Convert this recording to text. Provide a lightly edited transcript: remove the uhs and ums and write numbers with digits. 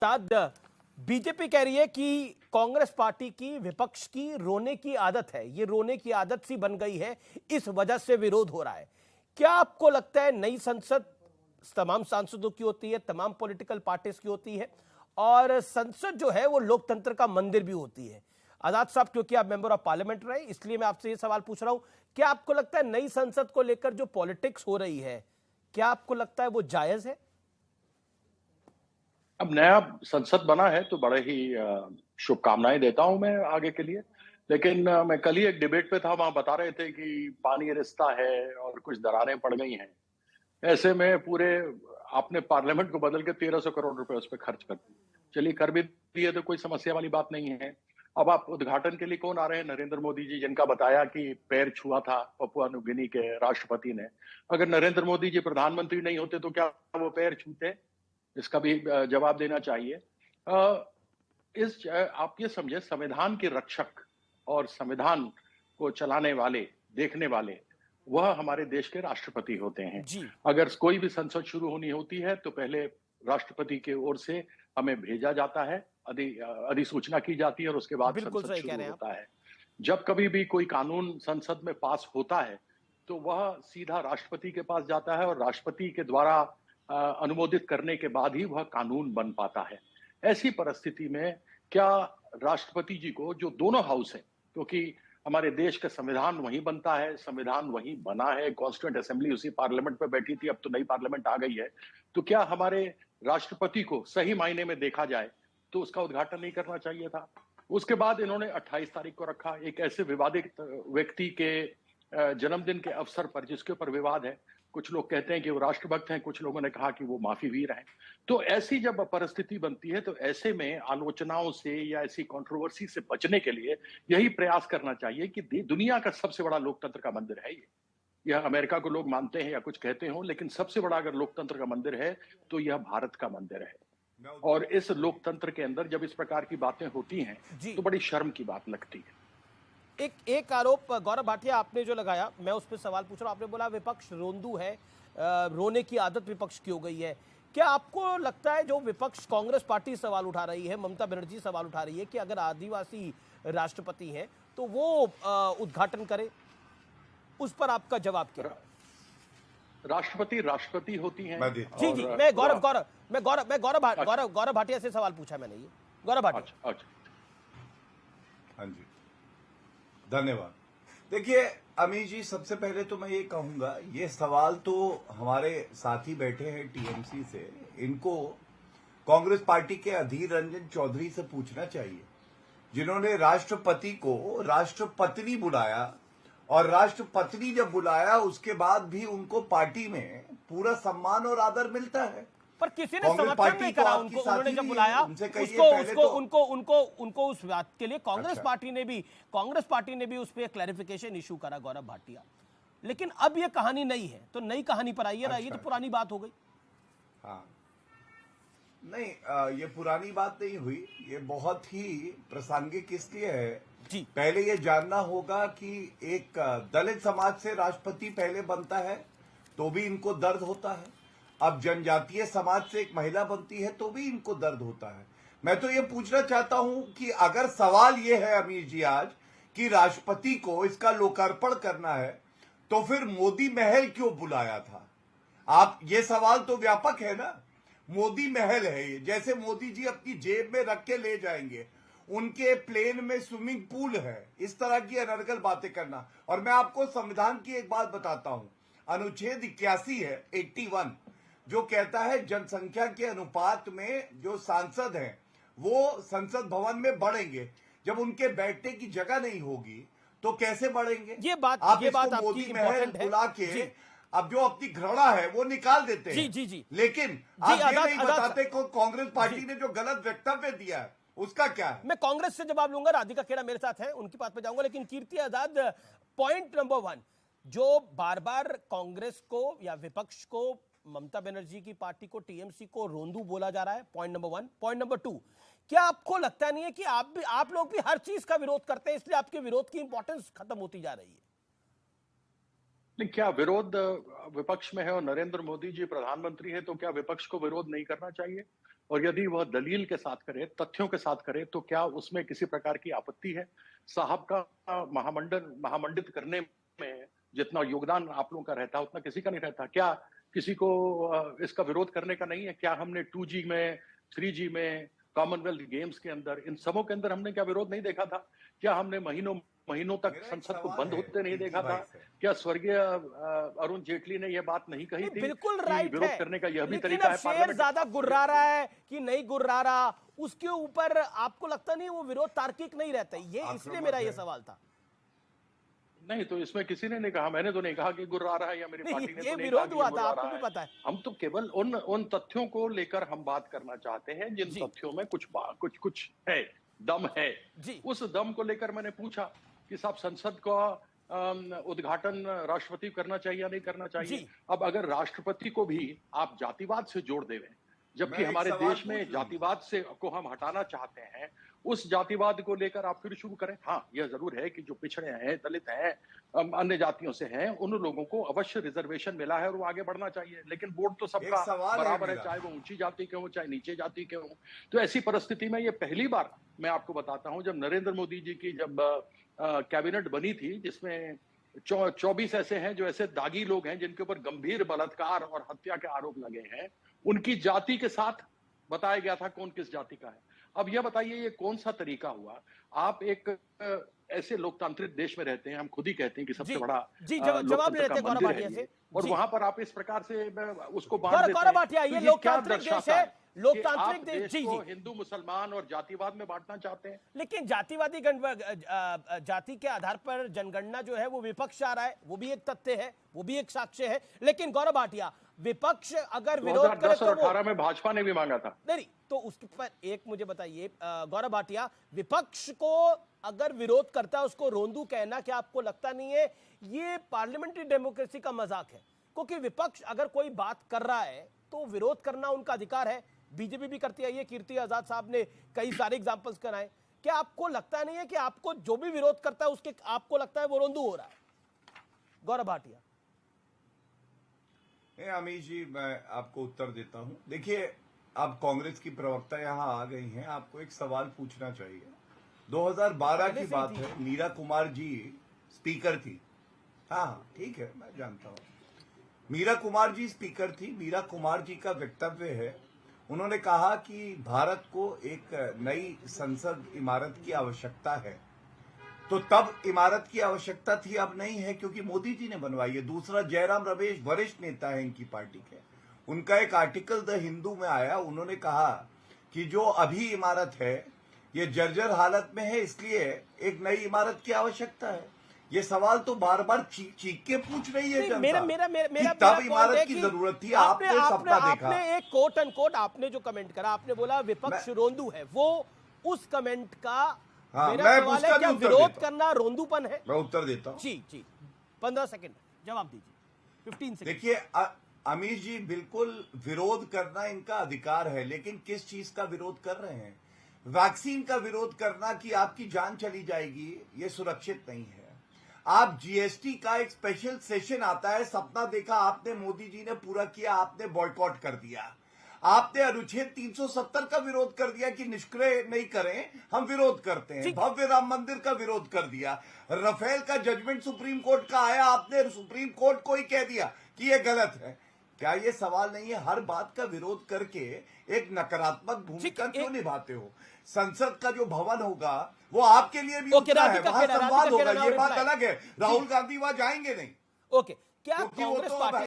ताद BJP कह रही है कि कांग्रेस पार्टी की विपक्ष की रोने की आदत है, ये रोने की आदत सी बन गई है, इस वजह से विरोध हो रहा है। क्या आपको लगता है नई संसद तमाम सांसदों की होती है, तमाम पॉलिटिकल पार्टीज की होती है, और संसद जो है वो लोकतंत्र का मंदिर भी होती है? आजाद साहब, क्योंकि आप मेंबर ऑफ पार्लियामेंट रहे, इसलिए मैं आपसे ये सवाल पूछ रहा हूं, क्या आपको लगता है नई संसद को लेकर जो पॉलिटिक्स हो रही है, क्या आपको लगता है वो जायज है? अब नया संसद बना है तो बड़े ही शुभकामनाएं देता हूं मैं आगे के लिए। लेकिन मैं कल ही एक डिबेट पे था, वहां बता रहे थे कि पानी रिश्ता है और कुछ दरारें पड़ गई हैं। ऐसे में पूरे आपने पार्लियामेंट को बदल के 1300 करोड़ रुपए उस पर खर्च कर दिए। चलिए, कर भी दिए तो कोई समस्या वाली बात नहीं है। अब आप उद्घाटन के लिए कौन आ रहे हैं? नरेंद्र मोदी जी, जिनका बताया कि पैर छुआ था पपुआ न्यू गिनी के राष्ट्रपति ने। अगर नरेंद्र मोदी जी प्रधानमंत्री नहीं होते तो क्या वो पैर छूते? इसका भी जवाब देना चाहिए। आप ये समझे, संविधान के रक्षक और संविधान को चलाने वाले, देखने वाले, वह हमारे देश के राष्ट्रपति होते हैं। जी, अगर कोई भी संसद शुरू होनी होती है तो पहले राष्ट्रपति की ओर से हमें भेजा जाता है, अधिसूचना की जाती है और उसके बाद बिल्कुल संसद सही कह शुरू रहे हैं आप। होता है। जब कभी भी कोई कानून संसद में पास होता है तो वह सीधा राष्ट्रपति के पास जाता है और राष्ट्रपति के द्वारा अनुमोदित करने के बाद ही वह कानून बन पाता है। ऐसी परिस्थिति में क्या राष्ट्रपति जी को, जो दोनों हाउस है, क्योंकि हमारे देश का संविधान वहीं बनता है, संविधान वहीं बना है, कॉन्स्टिट्यूंट असेंबली उसी पार्लियामेंट में बैठी थी, अब तो नई पार्लियामेंट आ गई है, तो क्या हमारे राष्ट्रपति को सही मायने में देखा जाए तो उसका उद्घाटन नहीं करना चाहिए था? उसके बाद इन्होंने 28 तारीख को रखा, एक ऐसे विवादित व्यक्ति के जन्मदिन के अवसर पर, जिसके ऊपर विवाद है। कुछ लोग कहते हैं कि वो राष्ट्रभक्त हैं, कुछ लोगों ने कहा कि वो माफी वीर हैं। तो ऐसी जब परिस्थिति बनती है तो ऐसे में आलोचनाओं से या ऐसी कंट्रोवर्सी से बचने के लिए यही प्रयास करना चाहिए कि दुनिया का सबसे बड़ा लोकतंत्र का मंदिर है ये। यह अमेरिका को लोग मानते हैं या कुछ कहते हो, लेकिन सबसे बड़ा अगर लोकतंत्र का मंदिर है तो यह भारत का मंदिर है। और इस लोकतंत्र के अंदर जब इस प्रकार की बातें होती हैं जी, तो बड़ी शर्म की बात लगती है। एक एक आरोप गौरव भाटिया आपने जो लगाया, मैं उस पर सवाल पूछ रहा हूं। आपने बोला विपक्ष रोंदू है, रोने की आदत विपक्ष की हो गई है। क्या आपको लगता है जो विपक्ष कांग्रेस पार्टी सवाल उठा रही है, ममता बनर्जी सवाल उठा रही है कि अगर आदिवासी राष्ट्रपति हैं तो वो उद्घाटन करे, उस पर आपका जवाब क्या है? राष्ट्रपति राष्ट्रपति होती हैं। जी जी, मैं गौरव गौरव मैं गौरव मैं गौरव भा- गौरव गौरव भाटिया से सवाल पूछा मैंने, ये गौरव भाटिया। अच्छा अच्छा। हाँ जी, धन्यवाद। देखिए अमीर जी, सबसे पहले तो मैं ये कहूंगा, ये सवाल तो हमारे साथी बैठे हैं टीएमसी से, इनको कांग्रेस पार्टी के अधीर रंजन चौधरी से पूछना चाहिए, जिन्होंने राष्ट्रपति को राष्ट्रपत्नी बुलाया, और राष्ट्रपत्नी जब बुलाया उसके बाद भी उनको पार्टी में पूरा सम्मान और आदर मिलता है। पर किसी ने कांग्रेस समर्थन पार्टी नहीं तो करा आपकी उनको, उन्होंने साथी जब भी बुलाया है, उनसे कहिए उसको पहले उसको तो। उनको उनको उनको उस बात के लिए कांग्रेस अच्छा। पार्टी ने भी उस पर क्लैरिफिकेशन इशू करा, गौरव भाटिया। लेकिन अब ये कहानी नई है, तो नई कहानी पर आइए ना, ये तो अच्छा। पुरानी बात हो गई। हाँ, नहीं, ये पुरानी बात नहीं हुई, ये बहुत ही प्रासंगिक इसलिए है। जी, पहले ये जानना होगा कि एक दलित समाज से राष्ट्रपति पहले बनता है तो भी इनको दर्द होता है, अब जनजातीय समाज से एक महिला बनती है तो भी इनको दर्द होता है। मैं तो ये पूछना चाहता हूं कि अगर सवाल ये है अमीर जी आज कि राष्ट्रपति को इसका लोकार्पण करना है, तो फिर मोदी महल क्यों बुलाया था? आप, ये सवाल तो व्यापक है ना। मोदी महल है ये, जैसे मोदी जी अपनी जेब में रख के ले जाएंगे, उनके प्लेन में स्विमिंग पूल है, इस तरह की अनर्गल बातें करना। और मैं आपको संविधान की एक बात बताता हूं, अनुच्छेद 81 है, 81, जो कहता है जनसंख्या के अनुपात में जो सांसद हैं वो संसद भवन में बढ़ेंगे। जब उनके बैठने की जगह नहीं होगी तो कैसे बढ़ेंगे? आप ये बात इसको आपकी मोदी महल इंपॉर्टेंट है। बुला जी के अब जो अपनी घृणा है वो निकाल देते जी हैं। जी जी लेकिन जी, आप ये आजाद नहीं आजाद बताते को कांग्रेस पार्टी जी। ने जो गलत वक्तव्य दिया है उसका क्या है? मैं कांग्रेस से जवाब लूंगा, राधिका खेड़ा मेरे साथ है, उनकी बात पे जाऊंगा। लेकिन कीर्ति आजाद, पॉइंट नंबर 1, जो बार बार कांग्रेस को या विपक्ष को, ममता बनर्जी की पार्टी को, टीएमसी को रोंदू बोला जा रहा है, पॉइंट नंबर 1। पॉइंट नंबर 2, क्या आपको लगता नहीं है कि आप लोग भी हर चीज का विरोध करते हैं, इसलिए आपके विरोध की इंपॉर्टेंस खत्म होती जा रही है? नहीं, क्या विरोध विपक्ष में है और नरेंद्र मोदी जी प्रधानमंत्री है तो क्या विपक्ष को विरोध नहीं करना चाहिए? और यदि वह दलील के साथ करे, तथ्यों के साथ करे, तो क्या उसमें किसी प्रकार की आपत्ति है? साहब का महामंडित करने में जितना योगदान आप लोगों का रहता है, उतना किसी का नहीं रहता। क्या किसी को इसका विरोध करने का नहीं है? क्या हमने 2G में, 3G में, कॉमनवेल्थ गेम्स के अंदर, इन सबों के अंदर हमने क्या विरोध नहीं देखा था? क्या हमने महीनों तक मेरा एक संसद को सवाल बंद है होते नहीं देखा कीर्ति था? भाई से। क्या स्वर्गीय अरुण जेटली ने यह बात नहीं कही नहीं, थी बिल्कुल कि राइट विरोध है, करने का यह भी लेकिन तरीका अब है शेर पार्लियामेंट? ज्यादा गुर्रा रहा है कि नहीं गुर्रा रहा, उसके ऊपर आपको लगता नहीं वो विरोध तार्किक नहीं रहता? ये इसलिए आक्रामक मेरा ये है। सवाल था। नहीं, तो इसमें किसी ने नहीं कहा, मैंने तो नहीं कहा कि गुर्रा रहा है, या मेरी नहीं, पार्टी ने ये तो नहीं विरोध कहा कि हुआ ये था, गुर्रा आपको रहा भी है। पता है। हम तो केवल उन तथ्यों को लेकर हम बात करना चाहते हैं जिन जी। तथ्यों में कुछ है, दम है। जी। उस दम को लेकर मैंने पूछा कि साहब, संसद का उद्घाटन राष्ट्रपति करना चाहिए या नहीं करना चाहिए? जी। अब अगर राष्ट्रपति को भी आप जातिवाद से जोड़ देवें, जबकि मैं एक हमारे सवाल देश में पूछ लूं? जातिवाद से को हम हटाना चाहते हैं, उस जातिवाद को लेकर आप फिर शुरू करें। हाँ, यह जरूर है कि जो पिछड़े हैं, दलित हैं, अन्य जातियों से हैं, उन लोगों को अवश्य रिजर्वेशन मिला है और वो आगे बढ़ना चाहिए। लेकिन वोट तो सबका एक सवाल है बराबर है, मेरा। चाहे वो ऊंची जाति के हों, चाहे नीचे जाति के हों। तो ऐसी परिस्थिति में ये पहली बार मैं आपको बताता हूं, जब नरेंद्र मोदी जी की जब कैबिनेट बनी थी, जिसमें 24 ऐसे हैं जो ऐसे दागी लोग हैं जिनके ऊपर गंभीर बलात्कार और हत्या के आरोप लगे हैं, उनकी जाति के साथ बताया गया था कौन किस जाति का है। अब यह बताइए, ये कौन सा तरीका हुआ? आप एक ऐसे लोकतांत्रिक देश में रहते हैं, हम खुद ही कहते हैं कि सबसे जी, बड़ा जी, जवाब लोकतंत्र ले का लेते हैं गौरव मंदिर भाटिया है से। ये, और जी। वहां पर आप इस प्रकार से उसको बांट देते गौरव हैं। भाटिया, ये तो क्या लोकतांत्रिक देश दर्शाता है, कि लोकतांत्रिक आप देश। देश जी, को जी। हिंदू मुसलमान और जातिवाद में बांटना चाहते हैं? लेकिन जातिवादी जाति के आधार पर जनगणना जो है वो विपक्ष आ रहा है, वो भी एक तथ्य है, वो भी एक साक्ष्य है। लेकिन गौरव भाटिया, विपक्ष अगर विरोध करे 2010 तो और वो 18 में भाजपा ने भी मांगा था। नहीं, तो उसके पर एक मुझे बताइए गौरव भाटिया, विपक्ष को अगर विरोध करता है उसको रोंदू कहना, क्या आपको लगता नहीं है ये पार्लियामेंट्री डेमोक्रेसी का मजाक है? क्योंकि विपक्ष अगर कोई बात कर रहा है तो विरोध करना उनका अधिकार है, बीजेपी भी करती है। ये कीर्ति आजाद साहब ने कई सारे एग्जांपल्स कराए। क्या आपको लगता नहीं है कि आपको जो भी विरोध करता है उसके आपको लगता है वो रोंदू हो रहा है? गौरव भाटिया। अमीश जी, मैं आपको उत्तर देता हूं। देखिए, अब कांग्रेस की प्रवक्ता यहां आ गई हैं, आपको एक सवाल पूछना चाहिए। 2012 की बात है, मीरा कुमार जी स्पीकर थी। हाँ, ठीक है, मैं जानता हूं। मीरा कुमार जी स्पीकर थी। मीरा कुमार जी का वक्तव्य है, उन्होंने कहा कि भारत को एक नई संसद इमारत की आवश्यकता है। तो तब इमारत की आवश्यकता थी, अब नहीं है, क्योंकि मोदी जी ने बनवाई है। दूसरा, जयराम रमेश वरिष्ठ नेता है इनकी पार्टी के, उनका एक आर्टिकल द हिंदू में आया, उन्होंने कहा कि जो अभी इमारत है ये जर्जर हालत में है, इसलिए एक नई इमारत की आवश्यकता है। ये सवाल तो बार बार चीख के पूछ रही है जनता कि तब इमारत की जरूरत थी। आपने सपना देखा। आपने एक कोट अनकोट आपने जो कमेंट करा, आपने बोला विपक्ष रोंदू है, वो उस कमेंट का हाँ, मेरा मैं सवाल उसका है, भी क्या उत्तर विरोध देता हूं। करना रोंदूपन है? मैं उत्तर देता हूं। जी जी, 15 सेकंड जवाब दीजिए, 15 सेकंड। देखिए अमीश जी, बिल्कुल विरोध करना इनका अधिकार है, लेकिन किस चीज का विरोध कर रहे हैं? वैक्सीन का विरोध करना कि आपकी जान चली जाएगी, ये सुरक्षित नहीं है। आप जीएसटी का एक स्पेशल सेशन आता है, सपना देखा आपने, मोदी जी ने पूरा किया, आपने बॉयकॉट कर दिया। आपने अनुच्छेद 370 का विरोध कर दिया कि निष्क्रिय नहीं करें, हम विरोध करते हैं। भव्य राम मंदिर का विरोध कर दिया। राफेल का जजमेंट सुप्रीम कोर्ट का आया, आपने सुप्रीम कोर्ट को ही कह दिया कि यह गलत है। क्या ये सवाल नहीं है? हर बात का विरोध करके एक नकारात्मक भूमिका क्यों निभाते हो? संसद का जो भवन होगा वो आपके लिए भी उतना है, वहां संवाद होगा, ये बात अलग है। राहुल गांधी वहां जाएंगे नहीं, ओके, क्या क्योंकि वो कांग्रेस तो पार्टी